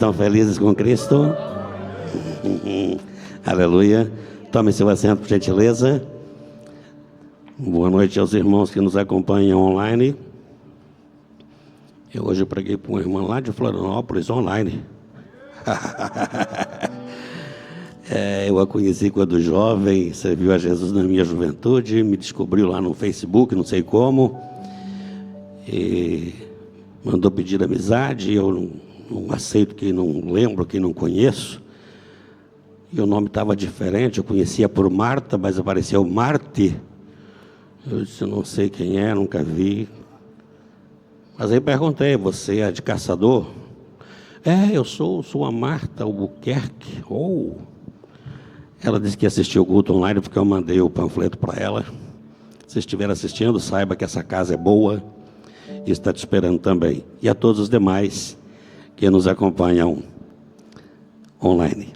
Estão felizes com Cristo? Aleluia. Tome seu assento, por gentileza. Boa noite aos irmãos que nos acompanham online. Eu hoje preguei para uma irmã lá de Florianópolis, online. Eu a conheci quando jovem, serviu a Jesus na minha juventude, me descobriu lá no Facebook, não sei como, e mandou pedir amizade. Eu não aceito quem não lembro, quem não conheço. E o nome estava diferente, eu conhecia por Marta, mas apareceu Marte. Eu disse, eu não sei quem é, nunca vi. Mas aí perguntei, você é de Caçador? Eu sou a Marta Albuquerque. Ela disse que assistiu o culto online porque eu mandei o panfleto para ela. Se estiver assistindo, saiba que essa casa é boa e está te esperando também. E a todos os demais que nos acompanham online.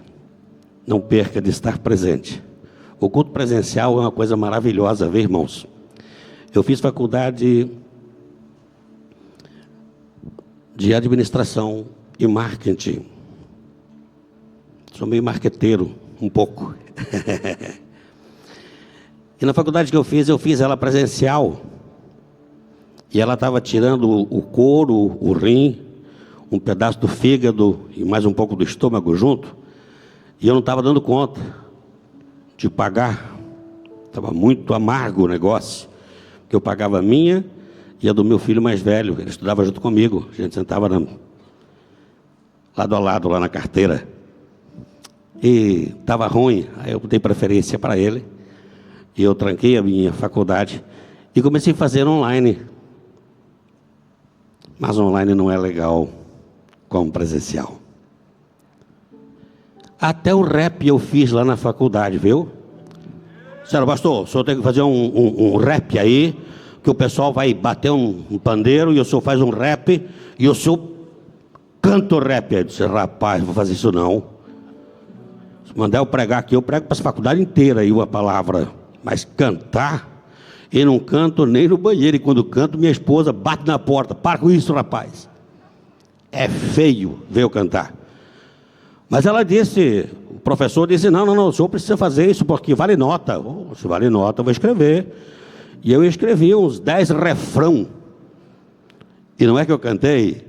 Não perca de estar presente. O culto presencial é uma coisa maravilhosa, viu, irmãos? Eu fiz faculdade de administração e marketing. Sou meio marqueteiro, um pouco. E na faculdade que eu fiz ela presencial. E ela estava tirando o couro, o rim, um pedaço do fígado e mais um pouco do estômago junto. E eu não estava dando conta de pagar. Estava muito amargo o negócio. Porque eu pagava a minha e a do meu filho mais velho. Ele estudava junto comigo. A gente sentava lado a lado, lá na carteira. E estava ruim. Aí eu dei preferência para ele. E eu tranquei a minha faculdade. E comecei a fazer online. Mas online não é legal como presencial. Até o rap eu fiz lá na faculdade, viu? Disseram, pastor, o senhor tem que fazer um rap aí, que o pessoal vai bater um pandeiro e o senhor faz um rap e o senhor canta o rap. Eu disse, rapaz, não vou fazer isso não. Se mandar eu pregar aqui, eu prego para essa faculdade inteira aí uma palavra. Mas cantar, eu não canto nem no banheiro. E quando canto, minha esposa bate na porta. Para com isso, rapaz. É feio ver eu cantar. Mas ela disse, o professor disse, não, o senhor precisa fazer isso porque vale nota. Se vale nota, eu vou escrever. E eu escrevi uns 10 refrão. E não é que eu cantei.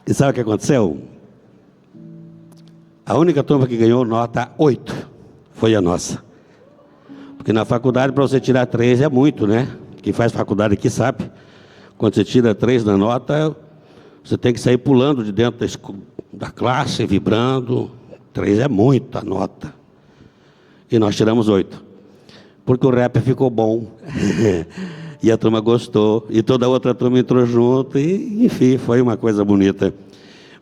E sabe o que aconteceu? A única turma que ganhou nota 8 foi a nossa. Porque na faculdade, para você tirar 3 é muito, né? Quem faz faculdade aqui sabe. Quando você tira 3 na nota, você tem que sair pulando de dentro da classe, vibrando. 3 é muita nota. E nós tiramos 8. Porque o rap ficou bom. E a turma gostou. E toda a outra turma entrou junto. E, enfim, foi uma coisa bonita.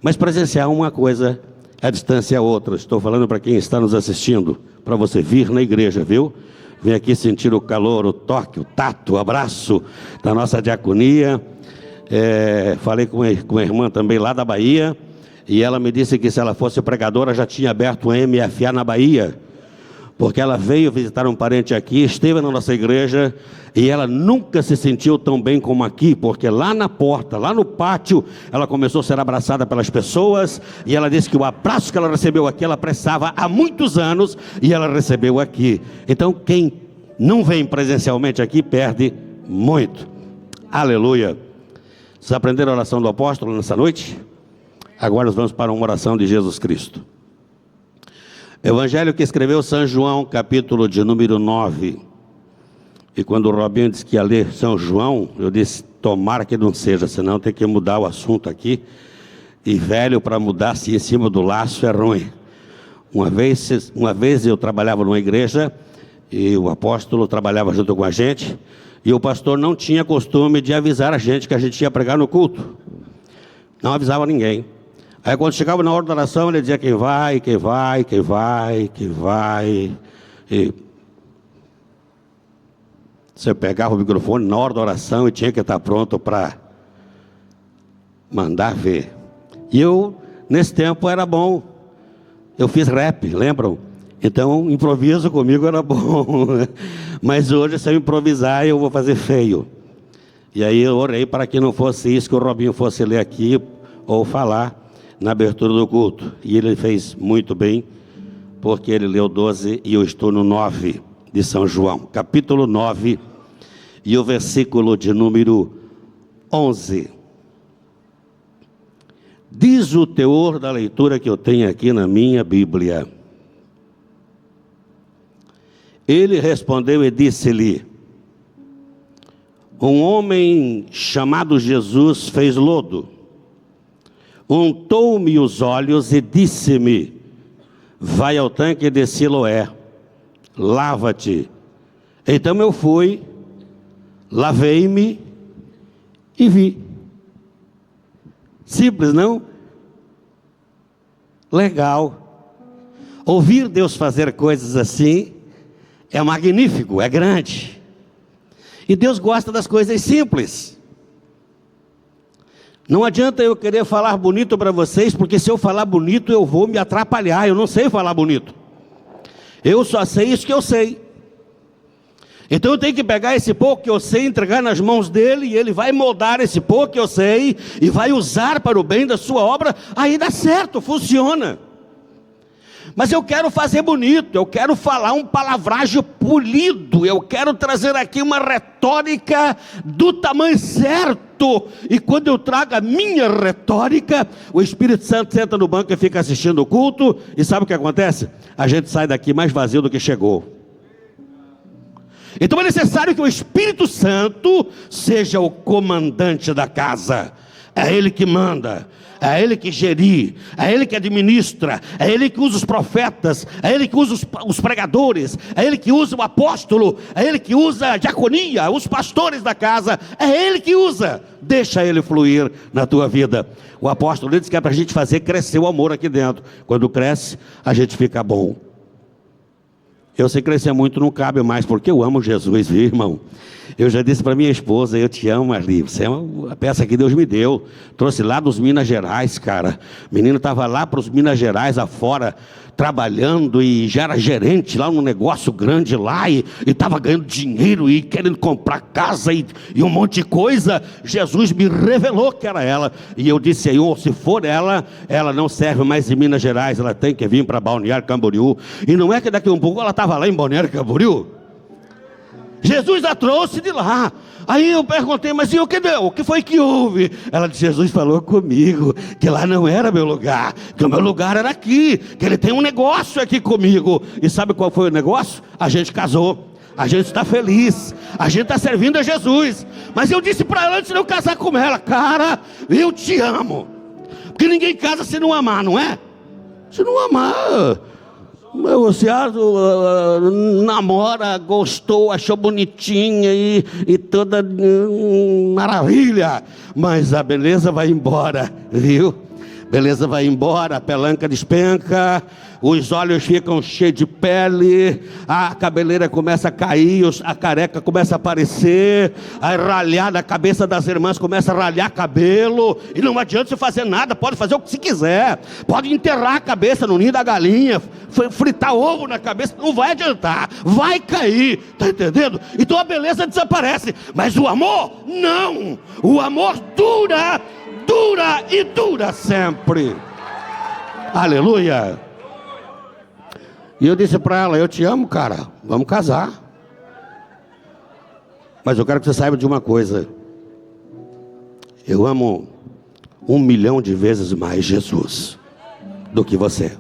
Mas presenciar uma coisa, a distância é outra. Estou falando para quem está nos assistindo, para você vir na igreja, viu? Vem aqui sentir o calor, o toque, o tato, o abraço da nossa diaconia. Falei com a irmã também lá da Bahia. E ela me disse que se ela fosse pregadora, já tinha aberto um MFA na Bahia. Porque ela veio visitar um parente aqui, esteve na nossa igreja, e ela nunca se sentiu tão bem como aqui, porque lá na porta, lá no pátio, ela começou a ser abraçada pelas pessoas, e ela disse que o abraço que ela recebeu aqui, ela precisava há muitos anos, e ela recebeu aqui. Então, quem não vem presencialmente aqui, perde muito. Aleluia. Vocês aprenderam a oração do apóstolo nessa noite? Agora nós vamos para uma oração de Jesus Cristo. Evangelho que escreveu São João, capítulo de número 9. E quando o Robinho disse que ia ler São João, eu disse, tomara que não seja, senão tem que mudar o assunto aqui. E velho para mudar assim em cima do laço é ruim. Uma vez eu trabalhava numa igreja, e o apóstolo trabalhava junto com a gente, e o pastor não tinha costume de avisar a gente que a gente ia pregar no culto. Não avisava ninguém. Aí quando chegava na hora da oração, ele dizia quem vai. E você pegava o microfone na hora da oração e tinha que estar pronto para mandar ver. E eu, nesse tempo, era bom. Eu fiz rap, lembram? Então, improviso comigo era bom. Mas hoje, se eu improvisar, eu vou fazer feio. E aí eu orei para que não fosse isso que o Robinho fosse ler aqui ou falar. na abertura do culto. E ele fez muito bem, porque ele leu 12 e eu estou no 9 de São João, capítulo 9, e o versículo de número 11. Diz o teor da leitura que eu tenho aqui na minha Bíblia. Ele respondeu e disse-lhe: um homem chamado Jesus fez lodo, untou-me os olhos e disse-me: vai ao tanque de Siloé, lava-te. Então eu fui, lavei-me e vi. Simples, não? Legal. Ouvir Deus fazer coisas assim é magnífico, é grande. E Deus gosta das coisas simples. Não adianta eu querer falar bonito para vocês, porque se eu falar bonito eu vou me atrapalhar. Eu não sei falar bonito. Eu só sei isso que eu sei. Então eu tenho que pegar esse pouco que eu sei, entregar nas mãos dele, e ele vai moldar esse pouco que eu sei, e vai usar para o bem da sua obra. Aí dá certo, funciona. Mas eu quero fazer bonito, eu quero falar um palavrágio polido, eu quero trazer aqui uma retórica do tamanho certo. E quando eu trago a minha retórica, o Espírito Santo senta no banco e fica assistindo o culto, e sabe o que acontece? A gente sai daqui mais vazio do que chegou. Então é necessário que o Espírito Santo seja o comandante da casa. É Ele que manda, é Ele que gerir, é Ele que administra, é Ele que usa os profetas, é Ele que usa os pregadores, é Ele que usa o apóstolo, é Ele que usa a diaconia, os pastores da casa, é Ele que usa. Deixa Ele fluir na tua vida. O apóstolo diz que é para a gente fazer crescer o amor aqui dentro. Quando cresce, a gente fica bom. Eu sei crescer muito não cabe mais, porque eu amo Jesus, viu, irmão? Eu já disse para minha esposa: eu te amo, Marli, você é uma peça que Deus me deu. Trouxe lá dos Minas Gerais, cara. O menino estava lá para os Minas Gerais afora, trabalhando, e já era gerente lá num negócio grande lá, e estava ganhando dinheiro, e querendo comprar casa, e um monte de coisa. Jesus me revelou que era ela, e eu disse: Senhor, se for ela não serve mais em Minas Gerais, ela tem que vir para Balneário Camboriú. E não é que daqui a um pouco ela estava lá em Balneário Camboriú. Jesus a trouxe de lá. Aí eu perguntei: mas e o que deu? O que foi que houve? Ela disse: Jesus falou comigo que lá não era meu lugar, que o meu lugar era aqui, que ele tem um negócio aqui comigo. E sabe qual foi o negócio? A gente casou, a gente está feliz, a gente está servindo a Jesus. Mas eu disse para ela antes de eu casar com ela: cara, eu te amo. Porque ninguém casa se não amar, não é? Se não amar, você namora, gostou, achou bonitinha e toda maravilha, mas a beleza vai embora, viu? Beleza vai embora, a pelanca despenca, os olhos ficam cheios de pele, a cabeleira começa a cair, a careca começa a aparecer, a ralhar na cabeça das irmãs, começa a ralhar cabelo, e não adianta você fazer nada, pode fazer o que se quiser, pode enterrar a cabeça no ninho da galinha, fritar ovo na cabeça, não vai adiantar, vai cair, tá entendendo? Então a beleza desaparece, mas o amor, não, o amor dura e dura sempre. Aleluia. E eu disse para ela: eu te amo, cara, vamos casar. Mas eu quero que você saiba de uma coisa: eu amo 1 milhão de vezes mais Jesus do que você.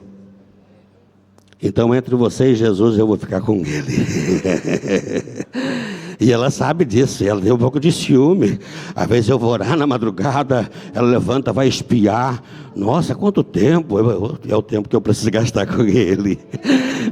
Então entre você e Jesus eu vou ficar com ele. E ela sabe disso, ela tem um pouco de ciúme. Às vezes eu vou orar na madrugada, ela levanta, vai espiar. Nossa, quanto tempo! É o tempo que eu preciso gastar com ele.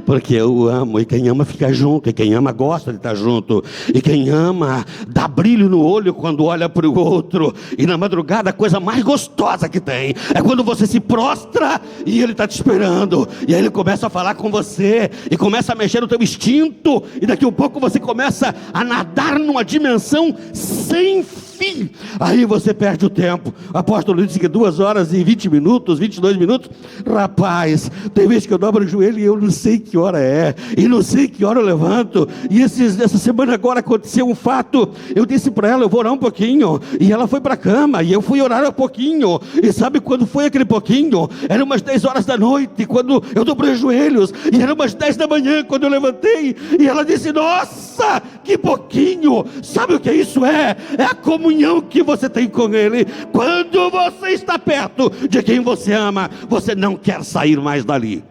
Porque eu amo, e quem ama fica junto, e quem ama gosta de estar junto, e quem ama dá brilho no olho quando olha para o outro. E na madrugada a coisa mais gostosa que tem é quando você se prostra e ele está te esperando, e aí ele começa a falar com você, e começa a mexer no teu instinto, e daqui a pouco você começa a nadar numa dimensão sem assim. Aí você perde o tempo. O apóstolo disse que 2 horas e 20 minutos, 22 minutos. Rapaz, tem vezes que eu dobro o joelho e eu não sei que hora é, e não sei que hora eu levanto. E essa semana agora aconteceu um fato. Eu disse para ela, eu vou orar um pouquinho, e ela foi para a cama, e eu fui orar um pouquinho. E sabe quando foi aquele pouquinho? Era umas 10 horas da noite, quando eu dobrei os joelhos, e era umas 10 da manhã, quando eu levantei, e ela disse, nossa, que pouquinho. Sabe o que isso é? É a comunhão que você tem com Ele. Quando você está perto de quem você ama, você não quer sair mais dali.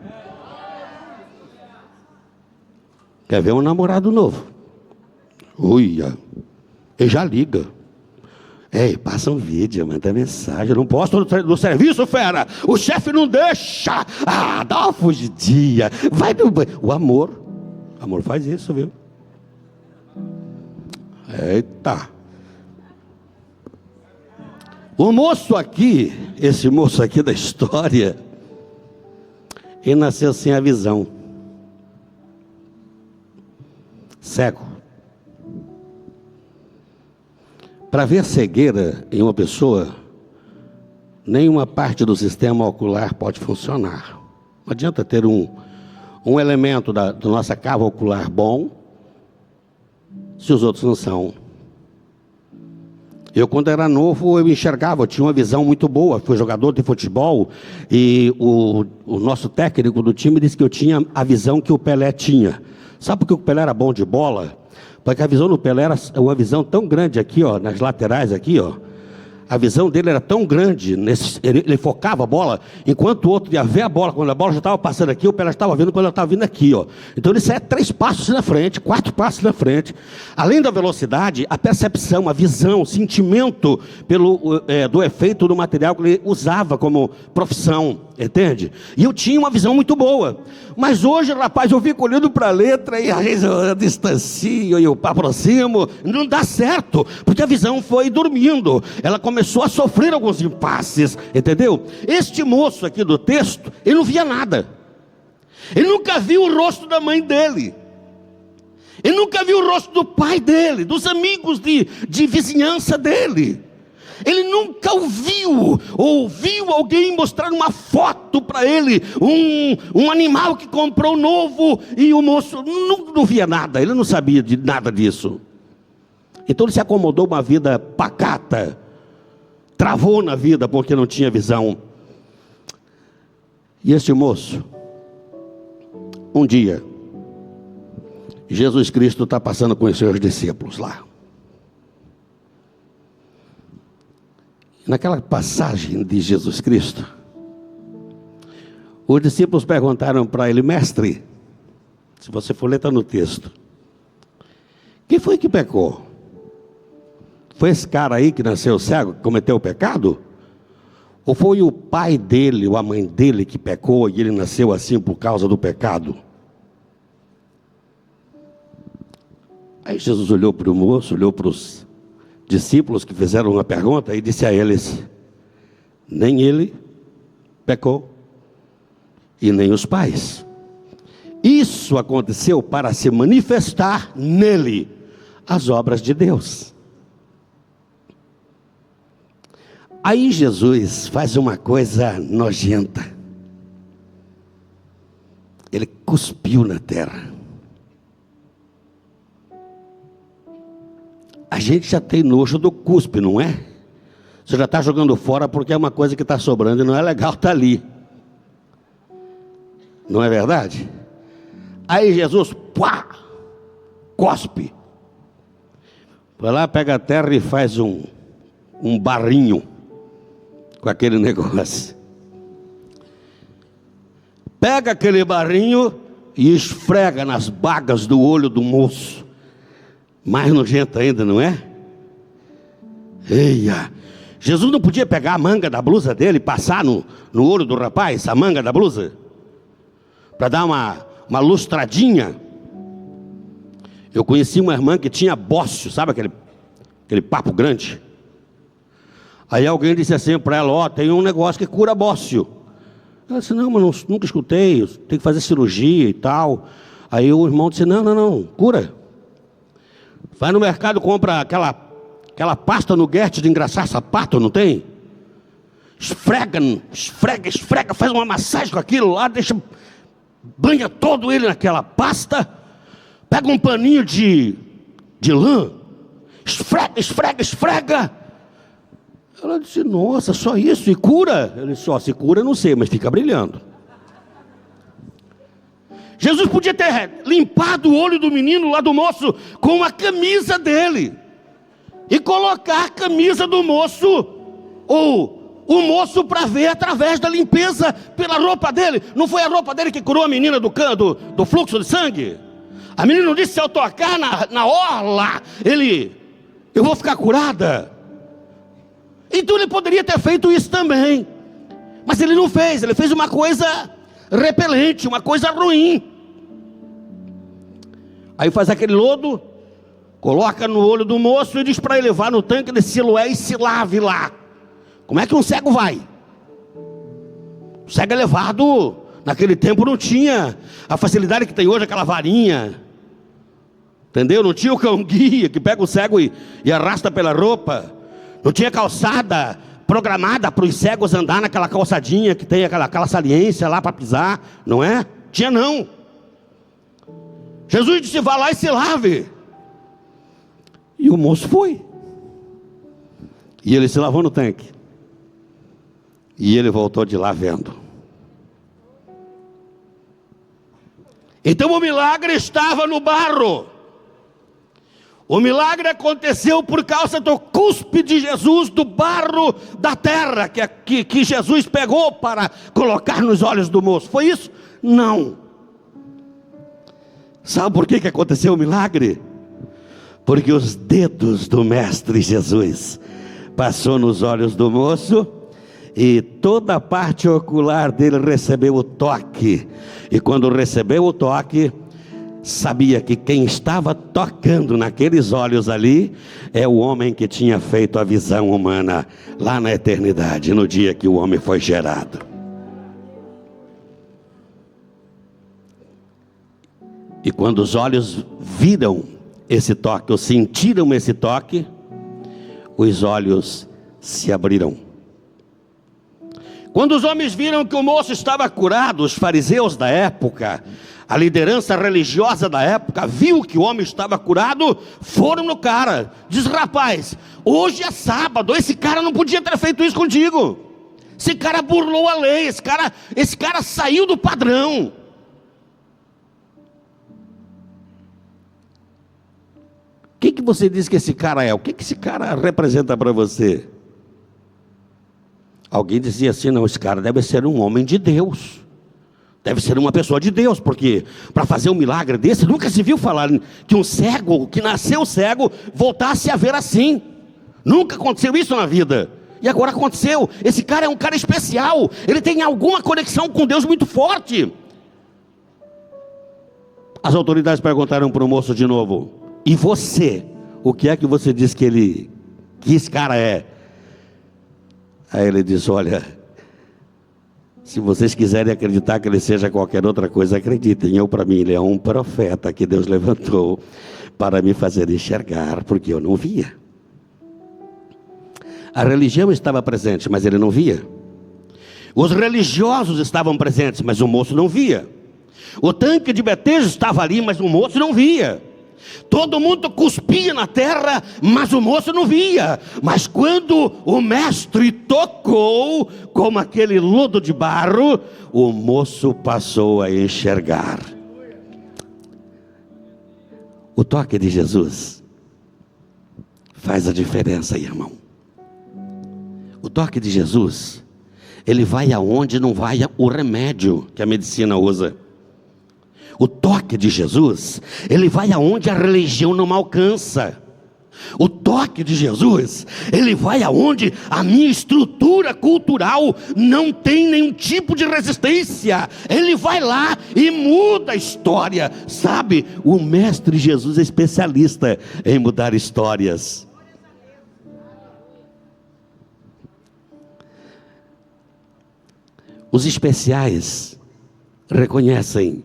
Quer ver um namorado novo? Uia, ele já liga. Ei, passa um vídeo, manda mensagem. Eu não posso no serviço, fera. O chefe não deixa. Ah, dá uma fugidinha. Vai no banho. O amor faz isso, viu? Eita. O moço aqui, esse moço aqui da história, ele nasceu sem a visão. Cego. Para ver cegueira em uma pessoa, nenhuma parte do sistema ocular pode funcionar. Não adianta ter um elemento da nossa cava ocular bom, se os outros não são. Eu, quando era novo, eu enxergava, eu tinha uma visão muito boa, fui jogador de futebol, e o nosso técnico do time disse que eu tinha a visão que o Pelé tinha. Sabe por que o Pelé era bom de bola? Porque a visão do Pelé era uma visão tão grande aqui, ó, nas laterais aqui, ó. A visão dele era tão grande, ele focava a bola, enquanto o outro ia ver a bola, quando a bola já estava passando aqui, o Pelé estava vendo quando ela estava vindo aqui, ó. Então ele saia 3 passos na frente, 4 passos na frente. Além da velocidade, a percepção, a visão, o sentimento do efeito do material que ele usava como profissão, entende? E eu tinha uma visão muito boa. Mas hoje, rapaz, eu fico olhando para a letra e às vezes eu distancio e eu aproximo. Não dá certo, porque a visão foi dormindo. Ela começou a sofrer alguns impasses, entendeu? Este moço aqui do texto, ele não via nada. Ele nunca viu o rosto da mãe dele. Ele nunca viu o rosto do pai dele, dos amigos de vizinhança dele. Ele nunca ouviu alguém mostrar uma foto para ele, um animal que comprou novo, e o moço não via nada, ele não sabia de nada disso. Então ele se acomodou uma vida pacata, travou na vida porque não tinha visão. E este moço, um dia, Jesus Cristo está passando com os seus discípulos lá. Naquela passagem de Jesus Cristo, os discípulos perguntaram para ele, mestre, se você for ler, está no texto, quem foi que pecou? Foi esse cara aí que nasceu cego, que cometeu o pecado? Ou foi o pai dele ou a mãe dele que pecou e ele nasceu assim por causa do pecado? Aí Jesus olhou para o moço, olhou para os discípulos que fizeram uma pergunta e disse a eles, nem ele pecou e nem os pais. Isso aconteceu para se manifestar nele as obras de Deus. Aí Jesus faz uma coisa nojenta. Ele cuspiu na terra. A gente já tem nojo do cuspe, não é? Você já está jogando fora porque é uma coisa que está sobrando e não é legal estar ali. Não é verdade? Aí Jesus, pá, cospe. Vai lá, pega a terra e faz um barrinho com aquele negócio. Pega aquele barrinho e esfrega nas bagas do olho do moço. Mais nojento ainda, não é? Eia! Jesus não podia pegar a manga da blusa dele e passar no olho do rapaz, a manga da blusa, para dar uma lustradinha. Eu conheci uma irmã que tinha bócio, sabe aquele papo grande? Aí alguém disse assim para ela, ó, tem um negócio que cura bócio. Ela disse, não, mas nunca escutei, tem que fazer cirurgia e tal. Aí o irmão disse, não, cura. Vai no mercado, compra aquela pasta no Guete de engraxar sapato, não tem? Esfrega, esfrega, esfrega, faz uma massagem com aquilo lá, banha todo ele naquela pasta, pega um paninho de lã, esfrega, esfrega, esfrega. Ela disse, nossa, só isso? E cura? Ele disse, se cura eu não sei, mas fica brilhando. Jesus podia ter limpado o olho do menino lá do moço com a camisa dele e colocar a camisa do moço, ou o moço para ver através da limpeza pela roupa dele. Não foi a roupa dele que curou a menina do fluxo de sangue? A menina não disse, se eu tocar na orla, eu vou ficar curada. Então ele poderia ter feito isso também, mas ele não fez. Ele fez uma coisa repelente, uma coisa ruim. Aí faz aquele lodo, coloca no olho do moço e diz para ele levar no tanque de Siloé e se lave lá. Como é que um cego vai? O cego é levado, naquele tempo não tinha a facilidade que tem hoje, aquela varinha, entendeu? Não tinha o cão-guia que pega o cego e arrasta pela roupa. Não tinha calçada programada para os cegos andar naquela calçadinha que tem aquela saliência lá para pisar, não é? Tinha não. Jesus disse, vá lá e se lave. E o moço foi. E ele se lavou no tanque. E ele voltou de lá vendo. Então o milagre estava no barro. O milagre aconteceu por causa do cuspe de Jesus, do barro da terra, que Jesus pegou para colocar nos olhos do moço. Foi isso? Não. Sabe por que aconteceu o milagre? Porque os dedos do Mestre Jesus passou nos olhos do moço, e toda a parte ocular dele recebeu o toque. E quando recebeu o toque, sabia que quem estava tocando naqueles olhos ali é o homem que tinha feito a visão humana lá na eternidade, no dia que o homem foi gerado. E quando os olhos viram esse toque, ou sentiram esse toque, os olhos se abriram. Quando os homens viram que o moço estava curado, os fariseus da época, a liderança religiosa da época, viu que o homem estava curado, foram no cara. Diz, rapaz, hoje é sábado, esse cara não podia ter feito isso contigo. Esse cara burlou a lei, esse cara saiu do padrão. O que você diz que esse cara é? O que esse cara representa para você? Alguém dizia assim, não, esse cara deve ser um homem de Deus. Deve ser uma pessoa de Deus, porque para fazer um milagre desse, nunca se viu falar que um cego, que nasceu cego, voltasse a ver assim. Nunca aconteceu isso na vida. E agora aconteceu. Esse cara é um cara especial. Ele tem alguma conexão com Deus muito forte. As autoridades perguntaram para o moço de novo, e você? O que é que você diz que esse cara é? Aí ele diz, olha, se vocês quiserem acreditar que ele seja qualquer outra coisa, acreditem. Para mim, ele é um profeta que Deus levantou para me fazer enxergar, porque eu não via. A religião estava presente, mas ele não via. Os religiosos estavam presentes, mas o moço não via. O tanque de Betesda estava ali, mas o moço não via. Todo mundo cuspia na terra, mas o moço não via. Mas quando o mestre tocou, como aquele lodo de barro, o moço passou a enxergar. O toque de Jesus faz a diferença, irmão. O toque de Jesus, ele vai aonde não vai o remédio que a medicina usa. O toque de Jesus, ele vai aonde a religião não alcança. O toque de Jesus, ele vai aonde a minha estrutura cultural não tem nenhum tipo de resistência. Ele vai lá e muda a história. Sabe, o mestre Jesus é especialista em mudar histórias. Os especiais reconhecem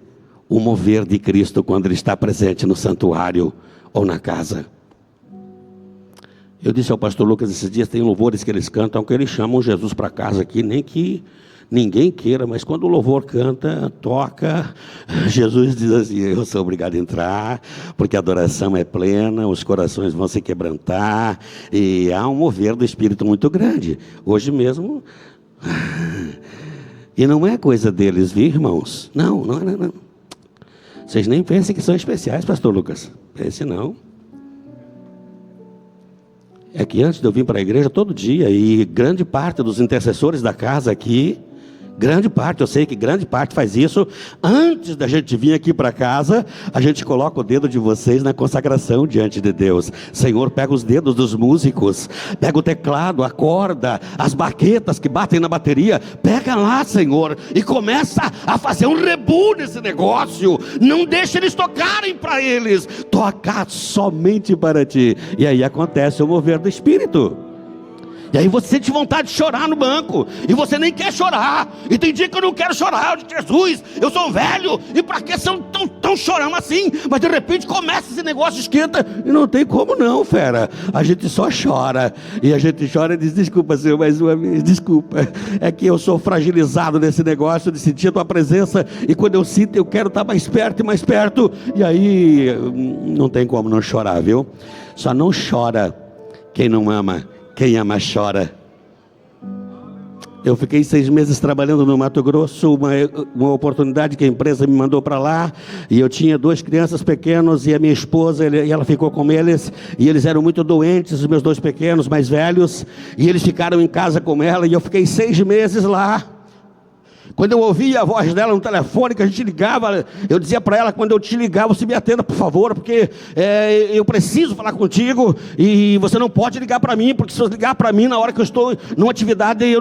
o mover de Cristo quando Ele está presente no santuário ou na casa. Eu disse ao pastor Lucas esses dias, tem louvores que eles cantam, que eles chamam Jesus para casa aqui, nem que ninguém queira, mas quando o louvor canta, toca, Jesus diz assim, eu sou obrigado a entrar, porque a adoração é plena, os corações vão se quebrantar, e há um mover do Espírito muito grande. Hoje mesmo, e não é coisa deles, viu, irmãos? Não. Vocês nem pensem que são especiais, pastor Lucas, pense não. É que antes de eu vir para a igreja todo dia, e grande parte dos intercessores da casa aqui, grande parte, eu sei que grande parte faz isso, antes da gente vir aqui para casa, a gente coloca o dedo de vocês na consagração diante de Deus. Senhor, pega os dedos dos músicos, pega o teclado, a corda, as baquetas que batem na bateria, pega lá, Senhor, e começa a fazer um rebu nesse negócio, não deixa eles tocarem para eles, toca somente para ti, e aí acontece o mover do Espírito. E aí você sente vontade de chorar no banco, e você nem quer chorar, e tem dia que eu não quero chorar, eu digo, Jesus, eu sou velho, e para que são tão chorando assim? Mas de repente começa esse negócio, esquenta, e não tem como não, fera, a gente só chora, e a gente chora e diz, desculpa Senhor, mais uma vez, desculpa, é que eu sou fragilizado nesse negócio de sentir a tua presença, e quando eu sinto eu quero estar mais perto e mais perto, e aí não tem como não chorar, viu? Só não chora quem não ama. Quem ama chora. Eu fiquei 6 meses trabalhando no Mato Grosso, uma oportunidade que a empresa me mandou para lá, e eu tinha 2 crianças pequenos, e a minha esposa, ela ficou com eles, e eles eram muito doentes, os meus 2 pequenos, mais velhos, e eles ficaram em casa com ela, e eu fiquei 6 meses lá. Quando eu ouvia a voz dela no telefone, que a gente ligava, eu dizia para ela, quando eu te ligar, você me atenda, por favor, porque eu preciso falar contigo, e você não pode ligar para mim, porque se você ligar para mim na hora que eu estou numa atividade, eu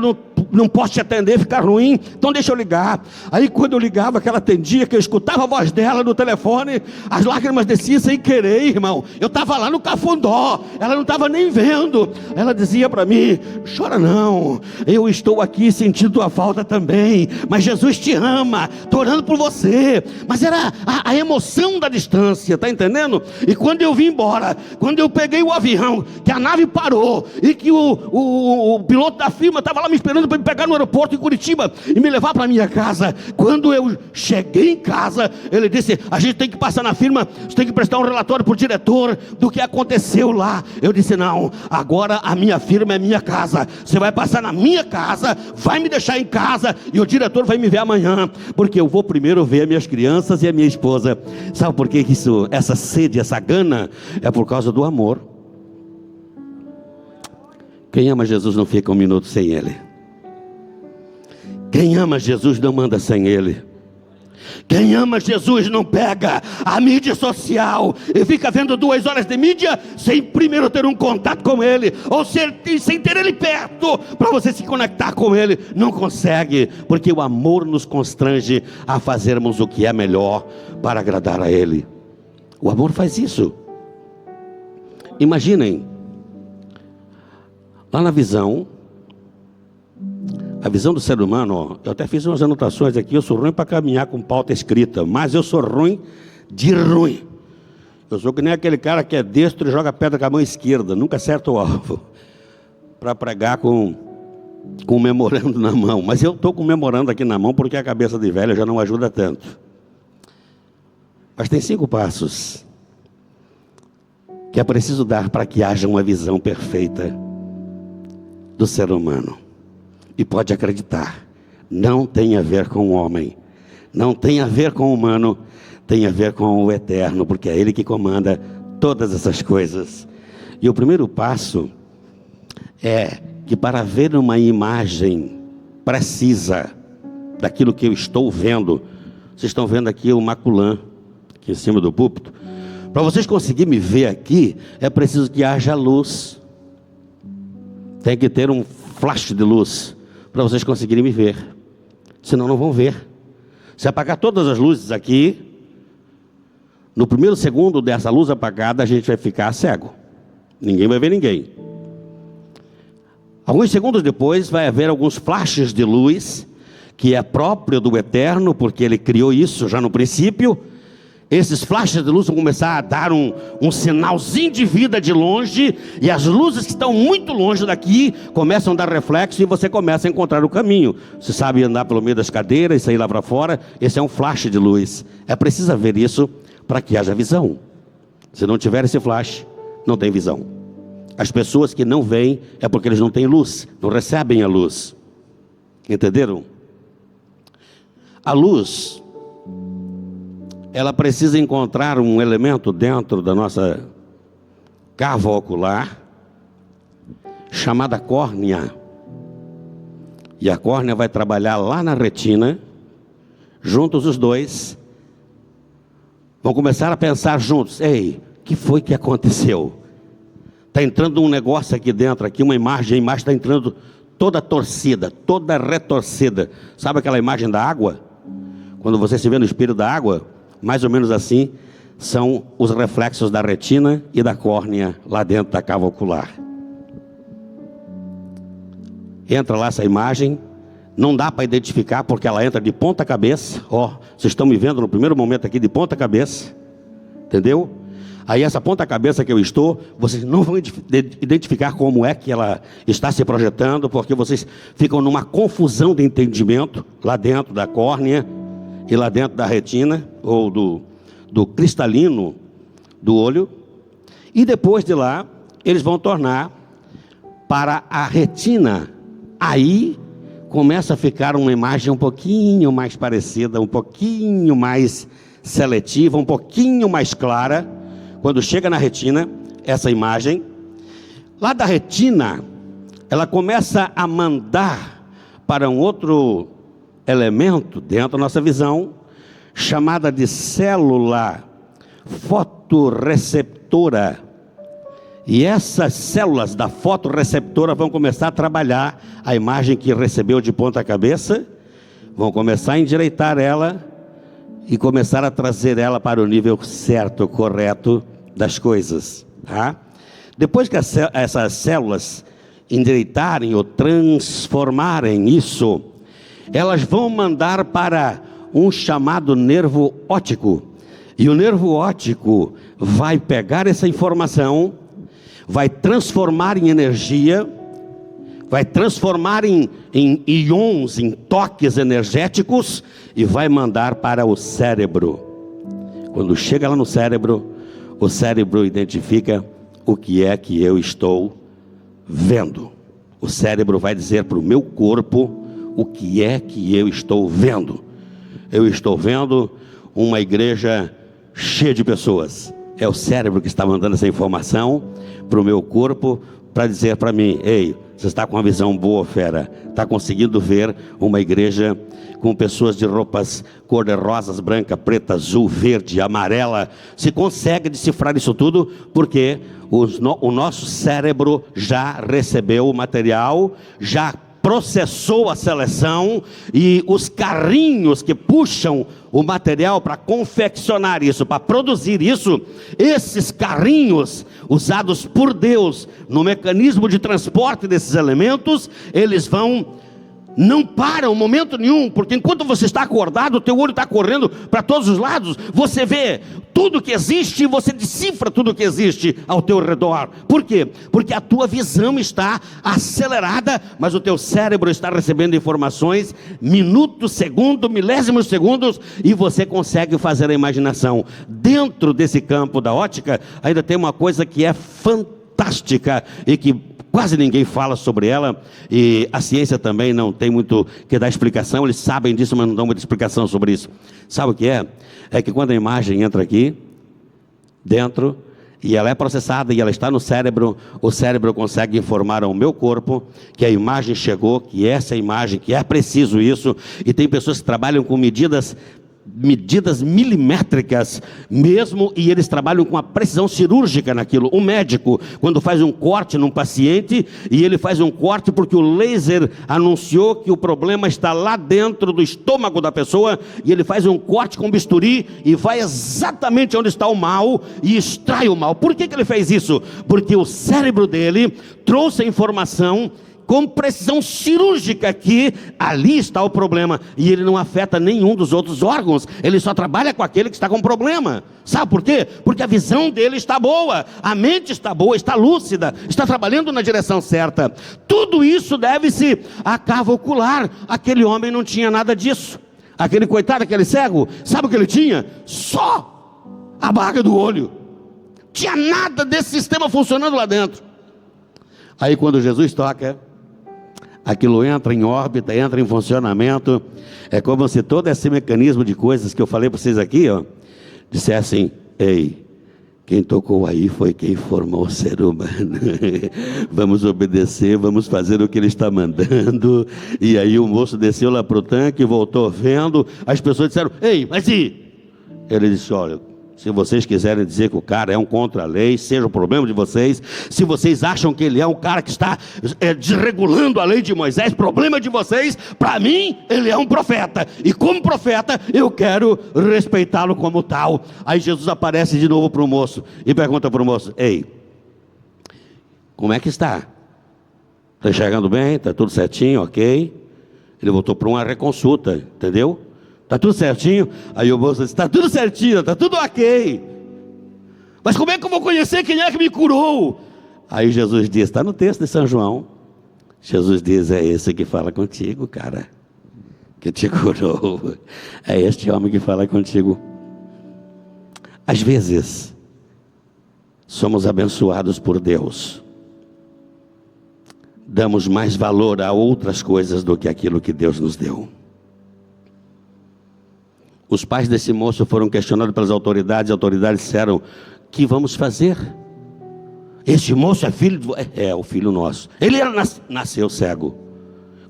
não posso te atender, fica ruim, então deixa eu ligar. Aí quando eu ligava, que ela atendia, que eu escutava a voz dela no telefone, as lágrimas desciam sem querer, irmão. Eu estava lá no Cafundó, ela não estava nem vendo. Ela dizia para mim, chora não, eu estou aqui sentindo tua falta também, mas Jesus te ama, estou orando por você. Mas era a emoção da distância, está entendendo? E quando eu vim embora, quando eu peguei o avião, que a nave parou, e que o piloto da firma estava lá me esperando para me pegar no aeroporto em Curitiba e me levar para minha casa, quando eu cheguei em casa, ele disse, a gente tem que passar na firma, você tem que prestar um relatório para o diretor do que aconteceu lá. Eu disse, não, agora a minha firma é minha casa, você vai passar na minha casa, vai me deixar em casa, e o diretor vai me ver amanhã, porque eu vou primeiro ver as minhas crianças e a minha esposa. Sabe por que essa sede, essa gana, é por causa do amor. Quem ama Jesus não fica um minuto sem Ele. Quem ama Jesus não manda sem Ele. Quem ama Jesus não pega a mídia social e fica vendo 2 horas de mídia sem primeiro ter um contato com Ele, ou sem ter Ele perto para você se conectar com Ele. Não consegue, porque o amor nos constrange a fazermos o que é melhor para agradar a Ele. O amor faz isso. Imaginem, lá na visão, a visão do ser humano, ó, eu até fiz umas anotações aqui, eu sou ruim para caminhar com pauta escrita, mas eu sou ruim de ruim. Eu sou que nem aquele cara que é destro e joga pedra com a mão esquerda, nunca acerta o alvo, para pregar com um memorando na mão. Mas eu estou com um memorando aqui na mão, porque a cabeça de velho já não ajuda tanto. Mas tem 5 passos que é preciso dar para que haja uma visão perfeita do ser humano. E pode acreditar, não tem a ver com o homem, não tem a ver com o humano, tem a ver com o eterno, porque é Ele que comanda todas essas coisas. E o primeiro passo é que, para ver uma imagem precisa daquilo que eu estou vendo, vocês estão vendo aqui o maculã, aqui em cima do púlpito, para vocês conseguirem me ver aqui, é preciso que haja luz, tem que ter um flash de luz, para vocês conseguirem me ver, senão não vão ver. Se apagar todas as luzes aqui, no primeiro segundo dessa luz apagada, a gente vai ficar cego, ninguém vai ver ninguém. Alguns segundos depois vai haver alguns flashes de luz, que é próprio do eterno, porque Ele criou isso já no princípio, Esses flashes de luz vão começar a dar um sinalzinho de vida de longe, e as luzes que estão muito longe daqui começam a dar reflexo, e você começa a encontrar o caminho. Você sabe andar pelo meio das cadeiras e sair lá para fora. Esse é um flash de luz. É preciso ver isso para que haja visão. Se não tiver esse flash, não tem visão. As pessoas que não veem é porque eles não têm luz, não recebem a luz. Entenderam? A luz, ela precisa encontrar um elemento dentro da nossa cava ocular, chamada córnea. E a córnea vai trabalhar lá na retina. Juntos os dois vão começar a pensar juntos: ei, o que foi que aconteceu? Está entrando um negócio aqui dentro, aqui uma imagem, a imagem está entrando toda torcida, toda retorcida. Sabe aquela imagem da água? Quando você se vê no espelho da água, mais ou menos assim, são os reflexos da retina e da córnea lá dentro da cava ocular. Entra lá essa imagem, não dá para identificar porque ela entra de ponta cabeça. Ó, vocês estão me vendo no primeiro momento aqui de ponta cabeça, entendeu? Aí essa ponta cabeça que eu estou, vocês não vão identificar como é que ela está se projetando, porque vocês ficam numa confusão de entendimento lá dentro da córnea e lá dentro da retina, ou do cristalino do olho. E depois de lá, eles vão tornar para a retina. Aí começa a ficar uma imagem um pouquinho mais parecida, um pouquinho mais seletiva, um pouquinho mais clara. Quando chega na retina, essa imagem, lá da retina, ela começa a mandar para um outro elemento dentro da nossa visão, chamada de célula fotorreceptora. E essas células da fotorreceptora vão começar a trabalhar a imagem que recebeu de ponta cabeça, vão começar a endireitar ela e começar a trazer ela para o nível certo, correto das coisas, tá? Depois que essas células endireitarem ou transformarem isso, elas vão mandar para um chamado nervo óptico. E o nervo óptico vai pegar essa informação, vai transformar em energia, vai transformar em íons, em toques energéticos, e vai mandar para o cérebro. Quando chega lá no cérebro, o cérebro identifica o que é que eu estou vendo. O cérebro vai dizer para o meu corpo o que é que eu estou vendo. Eu estou vendo uma igreja cheia de pessoas. É o cérebro que está mandando essa informação para o meu corpo, para dizer para mim: ei, você está com uma visão boa, fera. Está conseguindo ver uma igreja com pessoas de roupas cor-de-rosas, branca, preta, azul, verde, amarela. Se consegue decifrar isso tudo, porque o nosso cérebro já recebeu o material, já processou a seleção, e os carrinhos que puxam o material para confeccionar isso, para produzir isso, esses carrinhos usados por Deus no mecanismo de transporte desses elementos, eles não param momento nenhum, porque enquanto você está acordado, o teu olho está correndo para todos os lados, você vê tudo que existe, e você decifra tudo que existe ao teu redor. Por quê? Porque a tua visão está acelerada, mas o teu cérebro está recebendo informações, minutos, segundos, milésimos segundos, e você consegue fazer a imaginação. Dentro desse campo da ótica, ainda tem uma coisa que é fantástica, e que quase ninguém fala sobre ela, e a ciência também não tem muito que dar explicação. Eles sabem disso, mas não dão muita explicação sobre isso. Sabe o que é? É que quando a imagem entra aqui dentro, e ela é processada, e ela está no cérebro, o cérebro consegue informar ao meu corpo que a imagem chegou, que essa imagem, que é preciso isso. E tem pessoas que trabalham com medidas milimétricas mesmo, e eles trabalham com a precisão cirúrgica naquilo. O médico, quando faz um corte num paciente, e ele faz um corte porque o laser anunciou que o problema está lá dentro do estômago da pessoa, e ele faz um corte com bisturi e vai exatamente onde está o mal e extrai o mal. Por que ele fez isso? Porque o cérebro dele trouxe a informação com precisão cirúrgica que ali está o problema, e ele não afeta nenhum dos outros órgãos, ele só trabalha com aquele que está com problema. Sabe por quê? Porque a visão dele está boa, a mente está boa, está lúcida, está trabalhando na direção certa. Tudo isso deve-se a cavo ocular. Aquele homem não tinha nada disso. Aquele coitado, aquele cego, sabe o que ele tinha? Só a baga do olho. Tinha nada desse sistema funcionando lá dentro. Aí quando Jesus toca, aquilo entra em órbita, entra em funcionamento. É como se todo esse mecanismo de coisas que eu falei para vocês aqui, dissessem: ei, quem tocou aí foi quem formou o ser humano. Vamos obedecer, vamos fazer o que ele está mandando. E aí o moço desceu lá para o tanque, voltou vendo. As pessoas disseram: ei, mas e? Ele disse: olha, se vocês quiserem dizer que o cara é um contra-lei, seja o problema de vocês. Se vocês acham que ele é um cara que está desregulando a lei de Moisés, problema de vocês. Para mim, ele é um profeta. E como profeta, eu quero respeitá-lo como tal. Aí Jesus aparece de novo para o moço e pergunta para o moço: ei, como é que está? Está enxergando bem? Está tudo certinho, ok? Ele voltou para uma reconsulta, entendeu? Está tudo certinho? Aí o moço disse: está tudo certinho, está tudo ok. Mas como é que eu vou conhecer quem é que me curou? Aí Jesus diz, está no texto de São João. Jesus diz: é esse que fala contigo, cara, que te curou. É este homem que fala contigo. Às vezes somos abençoados por Deus, damos mais valor a outras coisas do que aquilo que Deus nos deu. Os pais desse moço foram questionados pelas autoridades. As autoridades disseram: o que vamos fazer? Este moço é filho o filho nosso. Ele nasceu cego.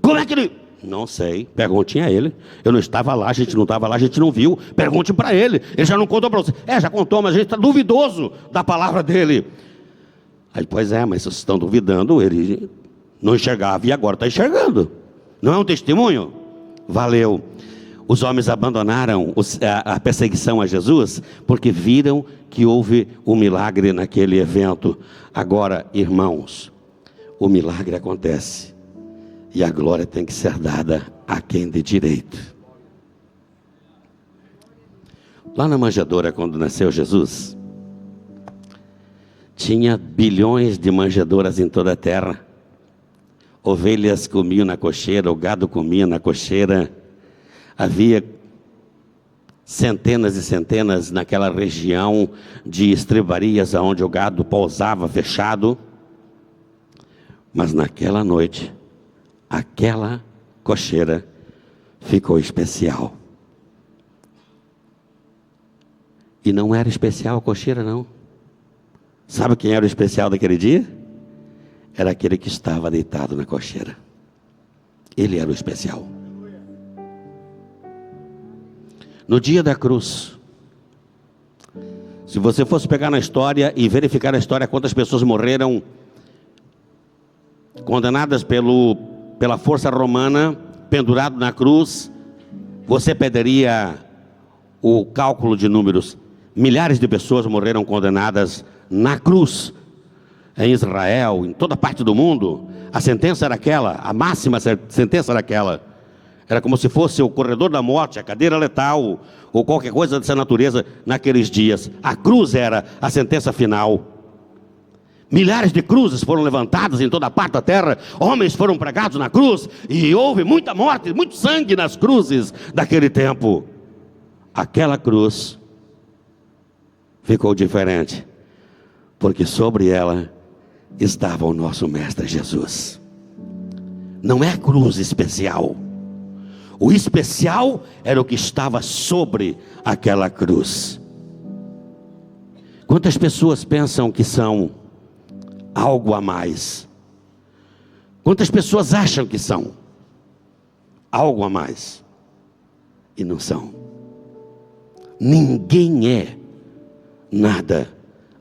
Como é que ele... Não sei, pergunte a ele. Eu não estava lá, a gente não estava lá, a gente não viu. Pergunte para ele, ele já não contou para você. Já contou, mas a gente está duvidoso da palavra dele. Aí, pois é, mas vocês estão duvidando. Ele não enxergava e agora está enxergando. Não é um testemunho? Valeu. Os homens abandonaram a perseguição a Jesus porque viram que houve um milagre naquele evento. Agora, irmãos, o milagre acontece e a glória tem que ser dada a quem de direito. Lá na manjedoura, quando nasceu Jesus, tinha bilhões de manjedouras em toda a terra. Ovelhas comiam na cocheira, o gado comia na cocheira. Havia centenas e centenas naquela região de estrebarias onde o gado pousava fechado. Mas naquela noite, aquela cocheira ficou especial. E não era especial a cocheira, não. Sabe quem era o especial daquele dia? Era aquele que estava deitado na cocheira. Ele era o especial. No dia da cruz, se você fosse pegar na história e verificar na história quantas pessoas morreram condenadas pela força romana, pendurado na cruz, você perderia o cálculo de números. Milhares de pessoas morreram condenadas na cruz, em Israel, em toda parte do mundo. A sentença era aquela, a máxima sentença era aquela. Era como se fosse o corredor da morte, a cadeira letal, ou qualquer coisa dessa natureza naqueles dias. A cruz era a sentença final. Milhares de cruzes foram levantadas em toda parte da terra. Homens foram pregados na cruz. E houve muita morte, muito sangue nas cruzes daquele tempo. Aquela cruz ficou diferente, porque sobre ela estava o nosso Mestre Jesus. Não é cruz especial. O especial era o que estava sobre aquela cruz. Quantas pessoas pensam que são algo a mais? Quantas pessoas acham que são algo a mais? E não são. Ninguém é nada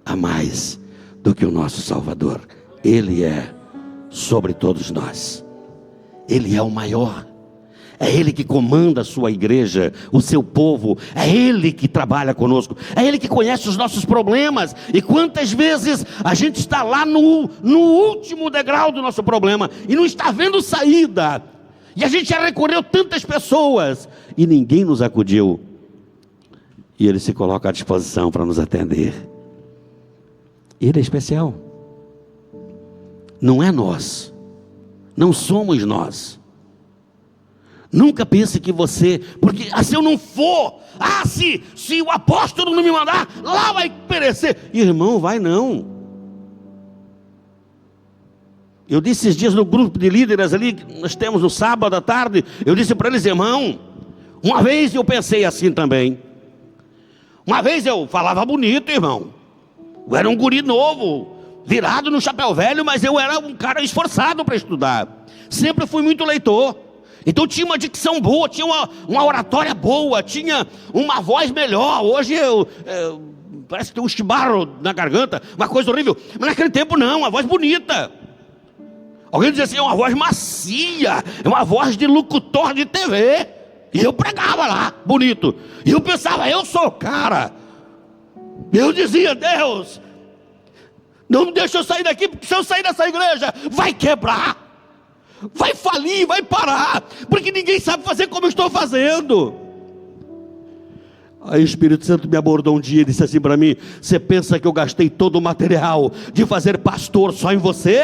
a mais do que o nosso Salvador. Ele é sobre todos nós. Ele é o maior. É Ele que comanda a sua igreja, o seu povo. É Ele que trabalha conosco. É Ele que conhece os nossos problemas. E quantas vezes a gente está lá no último degrau do nosso problema e não está vendo saída. E a gente já recorreu tantas pessoas e ninguém nos acudiu. E Ele se coloca à disposição para nos atender. Ele é especial. Não é nós. Não somos nós. Nunca pense que você, porque se eu não for, se o apóstolo não me mandar, lá vai perecer. Irmão, vai não. Eu disse esses dias no grupo de líderes ali, que nós temos no sábado à tarde, eu disse para eles: irmão, uma vez eu pensei assim também. Uma vez eu falava bonito, irmão. Eu era um guri novo, virado no chapéu velho, mas eu era um cara esforçado para estudar. Sempre fui muito leitor. Então tinha uma dicção boa, tinha uma oratória boa, tinha uma voz melhor. Hoje parece que tem um chibarro na garganta, uma coisa horrível. Mas naquele tempo não, uma voz bonita. Alguém dizia assim: é uma voz macia, é uma voz de locutor de TV. E eu pregava lá, bonito. E eu pensava: eu sou o cara. Eu dizia: Deus, não me deixa eu sair daqui, porque se eu sair dessa igreja, vai quebrar. Vai falir, vai parar, porque ninguém sabe fazer como eu estou fazendo. Aí o Espírito Santo me abordou um dia e disse assim para mim: você pensa que eu gastei todo o material de fazer pastor só em você?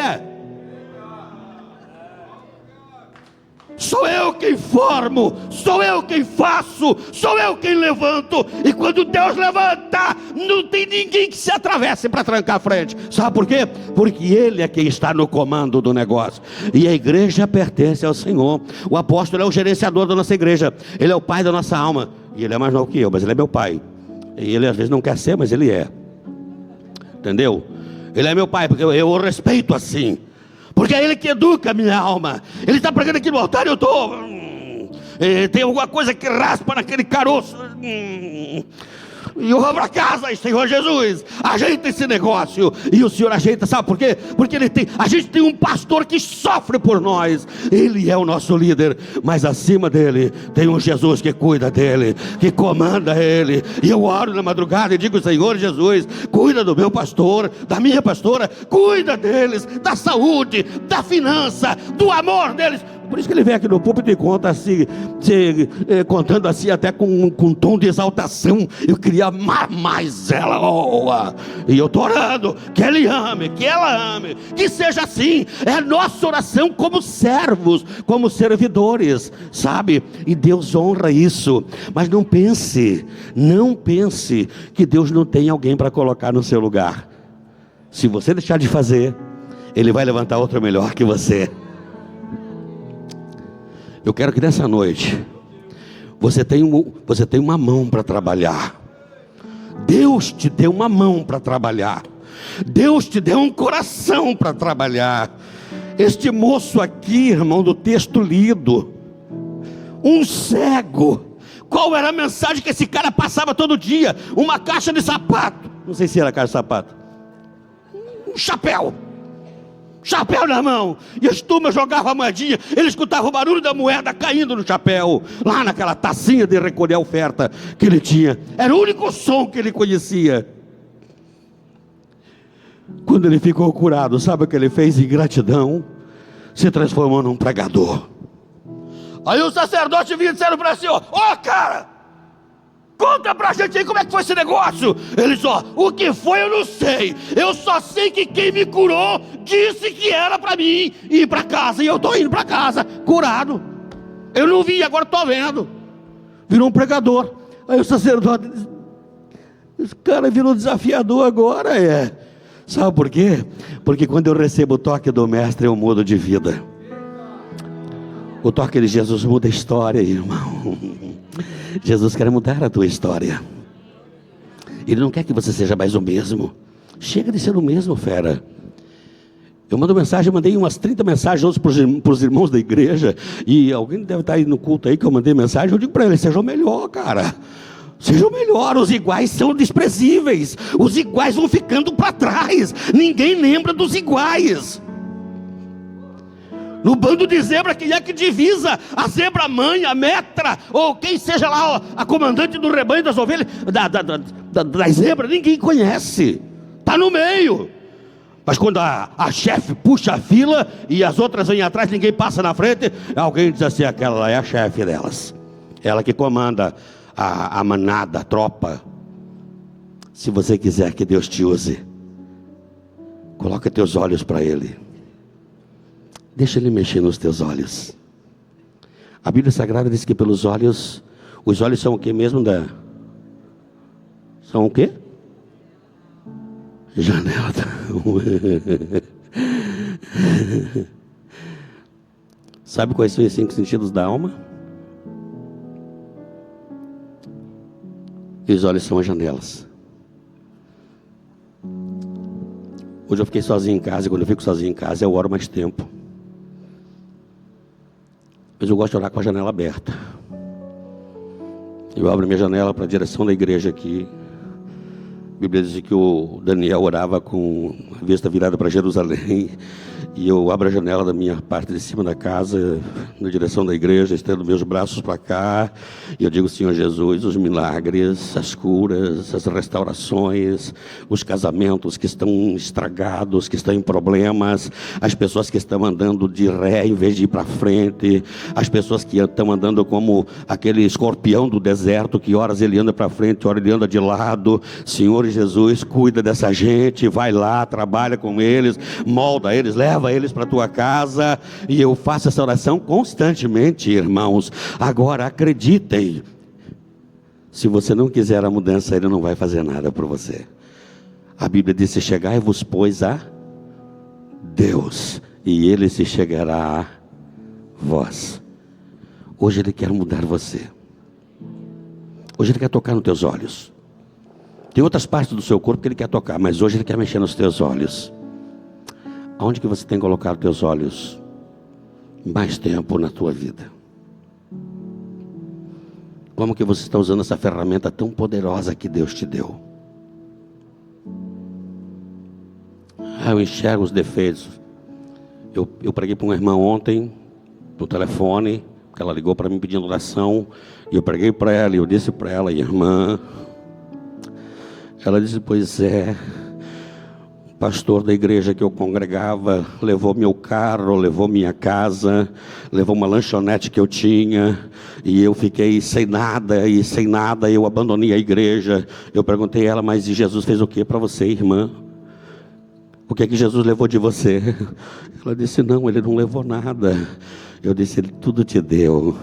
Sou eu quem formo, sou eu quem faço, sou eu quem levanto. E quando Deus levanta, não tem ninguém que se atravesse para trancar a frente. Sabe por quê? Porque Ele é quem está no comando do negócio. E a igreja pertence ao Senhor. O apóstolo é o gerenciador da nossa igreja. Ele é o pai da nossa alma. E ele é mais novo que eu, mas ele é meu pai. E ele às vezes não quer ser, mas ele é. Entendeu? Ele é meu pai, porque eu o respeito assim. Porque é Ele que educa a minha alma. Ele está pregando aqui no altar e eu estou... tem alguma coisa que raspa naquele caroço. E eu vou para casa, Senhor Jesus, ajeita esse negócio. E o Senhor ajeita, sabe por quê? Porque a gente tem um pastor que sofre por nós. Ele é o nosso líder, mas acima dele tem um Jesus que cuida dele, que comanda ele. E eu oro na madrugada e digo: Senhor Jesus, cuida do meu pastor, da minha pastora, cuida deles, da saúde, da finança, do amor deles. Por isso que ele vem aqui no púlpito e conta assim, contando assim até com um tom de exaltação. Eu queria amar mais ela. E eu estou orando que ele ame, que ela ame, que seja assim. É a nossa oração como servos, como servidores, sabe? E Deus honra isso. Mas não pense que Deus não tem alguém para colocar no seu lugar. Se você deixar de fazer, Ele vai levantar outro melhor que você. Eu quero que nessa noite você tenha uma mão para trabalhar. Deus te deu uma mão para trabalhar. Deus te deu um coração para trabalhar. Este moço aqui, irmão, do texto lido, um cego. Qual era a mensagem que esse cara passava todo dia? Uma caixa de sapato. Não sei se era caixa de sapato. Um chapéu na mão, e as turmas jogavam a moedinha, ele escutava o barulho da moeda caindo no chapéu, lá naquela tacinha de recolher a oferta que ele tinha. Era o único som que ele conhecia. Quando ele ficou curado, sabe o que ele fez em gratidão? Se transformou num pregador. Aí o sacerdote vinha dizendo para ele: ó, cara, conta pra gente aí como é que foi esse negócio. Ele disse: o que foi eu não sei, eu só sei que quem me curou disse que era pra mim ir pra casa, e eu tô indo pra casa, curado. Eu não vi, agora tô vendo. Virou um pregador. Aí o sacerdote disse: esse cara virou desafiador agora. Sabe por quê? Porque quando eu recebo o toque do mestre, eu mudo de vida. O toque de Jesus muda a história, irmão. Jesus quer mudar a tua história. Ele não quer que você seja mais o mesmo. Chega de ser o mesmo, fera. Eu mandei umas 30 mensagens hoje para os irmãos da igreja. E alguém deve estar aí no culto aí que eu mandei mensagem. Eu digo para eles: sejam melhor, cara. Sejam melhor. Os iguais são desprezíveis. Os iguais vão ficando para trás. Ninguém lembra dos iguais. No bando de zebra, quem é que divisa? A zebra mãe, a metra, ou quem seja lá, a comandante do rebanho das ovelhas, das zebras, ninguém conhece. Está no meio. Mas quando a chefe puxa a fila e as outras vêm atrás, ninguém passa na frente, alguém diz assim: aquela lá é a chefe delas. Ela que comanda a manada, a tropa. Se você quiser que Deus te use, coloca teus olhos para Ele. Deixa Ele mexer nos teus olhos. A Bíblia Sagrada diz que pelos olhos, os olhos são o que mesmo? São o quê? Janela. Sabe quais são os 5 sentidos da alma? E os olhos são as janelas. Hoje eu fiquei sozinho em casa, e quando eu fico sozinho em casa eu oro mais tempo. Mas eu gosto de orar com a janela aberta. Eu abro minha janela para a direção da igreja aqui. A Bíblia diz que o Daniel orava com a vista virada para Jerusalém. E eu abro a janela da minha parte de cima da casa, na direção da igreja, estendo meus braços para cá. E eu digo: Senhor Jesus, os milagres, as curas, as restaurações, os casamentos que estão estragados, que estão em problemas, as pessoas que estão andando de ré em vez de ir para frente, as pessoas que estão andando como aquele escorpião do deserto, que horas ele anda para frente, horas ele anda de lado. Senhor Jesus, cuida dessa gente, vai lá, trabalha com eles, molda eles, leva eles para a tua casa. E eu faço essa oração constantemente, irmãos. Agora acreditem, se você não quiser a mudança, Ele não vai fazer nada por você. A Bíblia diz: chegai-vos, pois, a Deus, e Ele se chegará a vós. Hoje Ele quer mudar você. Hoje Ele quer tocar nos teus olhos. Tem outras partes do seu corpo que Ele quer tocar, mas hoje Ele quer mexer nos teus olhos. Aonde que você tem colocado teus olhos mais tempo na tua vida? Como que você está usando essa ferramenta tão poderosa que Deus te deu? Eu enxergo os defeitos. Eu preguei para uma irmã ontem, no telefone, que ela ligou para mim pedindo oração, e eu preguei para ela, e eu disse para ela: irmã, ela disse: pois é, o pastor da igreja que eu congregava levou meu carro, levou minha casa, levou uma lanchonete que eu tinha, e eu fiquei sem nada, eu abandonei a igreja. Eu perguntei a ela: mas e Jesus fez o que para você, irmã? O que é que Jesus levou de você? Ela disse: não, Ele não levou nada. Eu disse: Ele tudo te deu.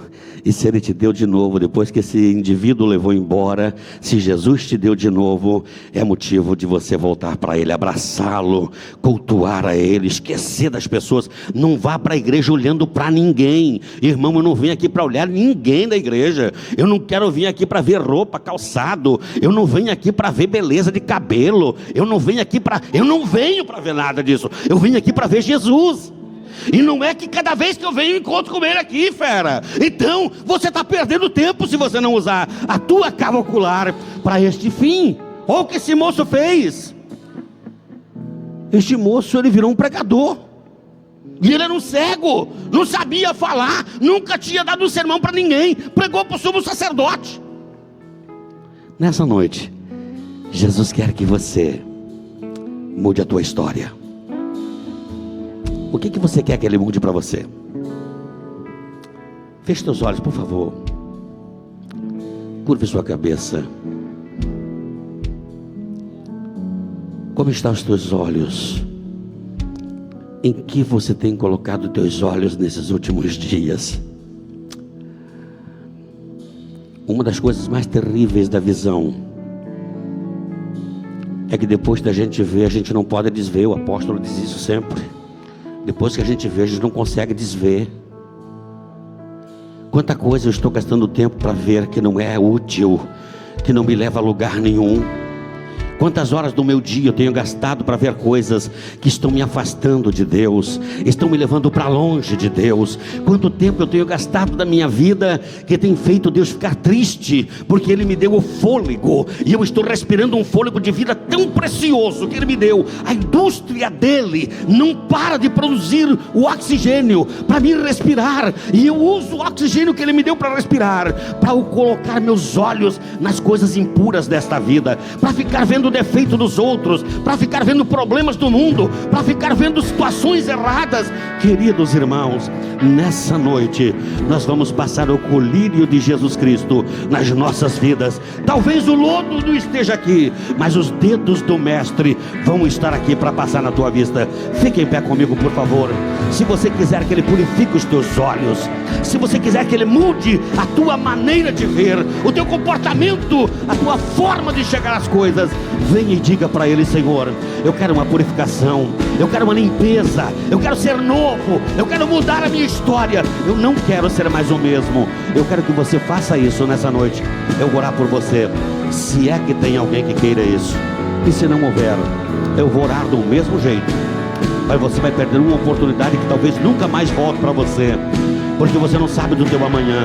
E se Ele te deu de novo, depois que esse indivíduo levou embora, se Jesus te deu de novo, é motivo de você voltar para Ele, abraçá-lo, cultuar a Ele, esquecer das pessoas. Não vá para a igreja olhando para ninguém. Irmão, eu não vim aqui para olhar ninguém da igreja. Eu não quero vir aqui para ver roupa, calçado. Eu não venho aqui para ver beleza de cabelo. Eu não venho para ver nada disso. Eu vim aqui para ver Jesus. E não é que cada vez que eu venho, eu encontro com Ele aqui, fera. Então, você está perdendo tempo se você não usar a tua cava ocular para este fim. Olha o que esse moço fez. Este moço, ele virou um pregador. E ele era um cego, não sabia falar, nunca tinha dado um sermão para ninguém. Pregou para o sumo sacerdote. Nessa noite, Jesus quer que você mude a tua história. O que você quer que Ele mude para você? Feche teus olhos, por favor. Curve sua cabeça. Como estão os teus olhos? Em que você tem colocado teus olhos nesses últimos dias? Uma das coisas mais terríveis da visão é que depois da gente ver, a gente não pode desver. O apóstolo diz isso sempre. Depois que a gente vê, a gente não consegue desver. Quanta coisa eu estou gastando tempo para ver que não é útil, que não me leva a lugar nenhum. Quantas horas do meu dia eu tenho gastado para ver coisas que estão me afastando de Deus, estão me levando para longe de Deus. Quanto tempo eu tenho gastado da minha vida que tem feito Deus ficar triste, porque Ele me deu o fôlego, e eu estou respirando um fôlego de vida tão precioso que Ele me deu. A indústria dele não para de produzir o oxigênio para me respirar, e eu uso o oxigênio que Ele me deu para respirar, para colocar meus olhos nas coisas impuras desta vida, para ficar vendo o defeito dos outros, para ficar vendo problemas do mundo, para ficar vendo situações erradas. Queridos irmãos, nessa noite nós vamos passar o colírio de Jesus Cristo nas nossas vidas. Talvez o lodo não esteja aqui, mas os dedos do Mestre vão estar aqui para passar na tua vista. Fique em pé comigo, por favor. Se você quiser que Ele purifique os teus olhos, se você quiser que Ele mude a tua maneira de ver, o teu comportamento, a tua forma de chegar às coisas, venha e diga para Ele: Senhor, eu quero uma purificação, eu quero uma limpeza, eu quero ser novo, eu quero mudar a minha história, eu não quero ser mais o mesmo. Eu quero que você faça isso nessa noite. Eu vou orar por você, se é que tem alguém que queira isso, e se não houver, eu vou orar do mesmo jeito. Mas você vai perder uma oportunidade que talvez nunca mais volte para você, porque você não sabe do teu amanhã,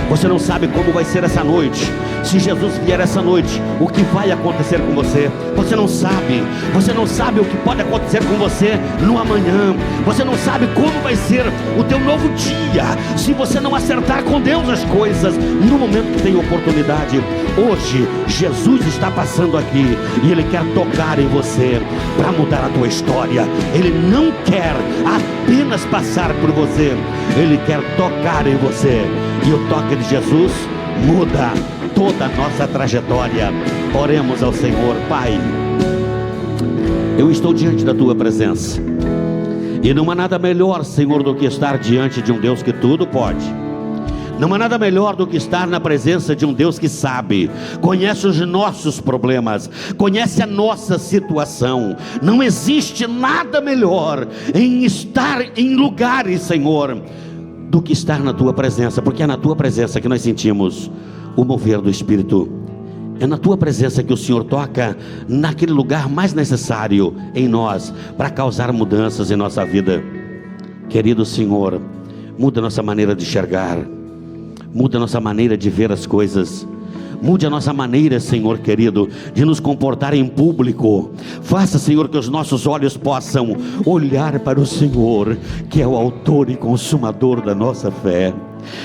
você não sabe como vai ser essa noite. Se Jesus vier essa noite, o que vai acontecer com você? Você não sabe. Você não sabe o que pode acontecer com você no amanhã. Você não sabe como vai ser o teu novo dia, se você não acertar com Deus as coisas no momento que tem oportunidade. Hoje Jesus está passando aqui e Ele quer tocar em você para mudar a tua história. Ele não quer apenas passar por você, Ele quer tocar em você. E o toque de Jesus muda toda a nossa trajetória. Oremos ao Senhor. Pai, eu estou diante da tua presença, e não há nada melhor, Senhor, do que estar diante de um Deus que tudo pode. Não há nada melhor do que estar na presença de um Deus que sabe, conhece os nossos problemas, conhece a nossa situação. Não existe nada melhor em estar em lugares, Senhor, do que estar na tua presença, porque é na tua presença que nós sentimos o mover do Espírito. É na tua presença que o Senhor toca naquele lugar mais necessário em nós, para causar mudanças em nossa vida. Querido Senhor, muda a nossa maneira de enxergar, muda a nossa maneira de ver as coisas, mude a nossa maneira, Senhor querido, de nos comportar em público. Faça, Senhor, que os nossos olhos possam olhar para o Senhor, que é o autor e consumador da nossa fé.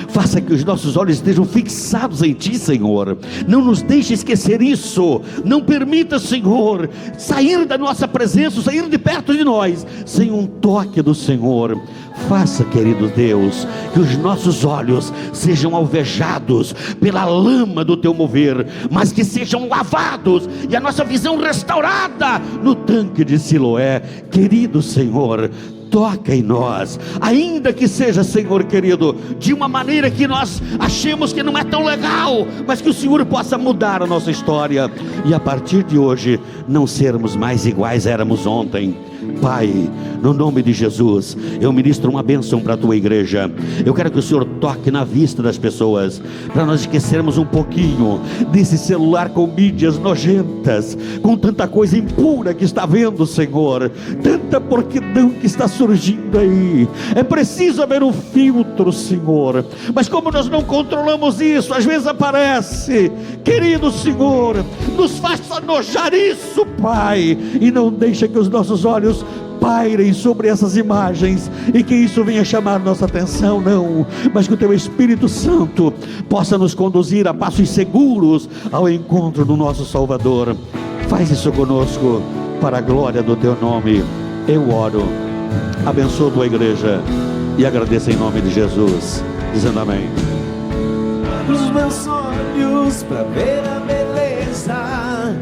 Faça que os nossos olhos estejam fixados em Ti, Senhor. Não nos deixe esquecer isso. Não permita, Senhor, sair da nossa presença, sair de perto de nós sem um toque do Senhor. Faça, querido Deus, que os nossos olhos sejam alvejados pela lama do Teu mover, mas que sejam lavados e a nossa visão restaurada no tanque de Siloé. Querido Senhor, toca em nós, ainda que seja, Senhor querido, de uma maneira que nós achemos que não é tão legal, mas que o Senhor possa mudar a nossa história, e a partir de hoje não sermos mais iguais éramos ontem. Pai, no nome de Jesus, eu ministro uma bênção para a tua igreja. Eu quero que o Senhor toque na vista das pessoas, para nós esquecermos um pouquinho desse celular com mídias nojentas, com tanta coisa impura que está vendo, Senhor, tanta porquidão que está surgindo aí. É preciso haver um filtro, Senhor, mas como nós não controlamos isso, às vezes aparece. Querido Senhor, nos faça nojar isso, Pai, e não deixa que os nossos olhos pairem sobre essas imagens e que isso venha chamar nossa atenção, não, mas que o Teu Espírito Santo possa nos conduzir a passos seguros ao encontro do nosso Salvador. Faz isso conosco, para a glória do Teu nome. Eu oro, abençoa a Tua igreja e agradeço em nome de Jesus, dizendo amém. Os meus olhos para ver a beleza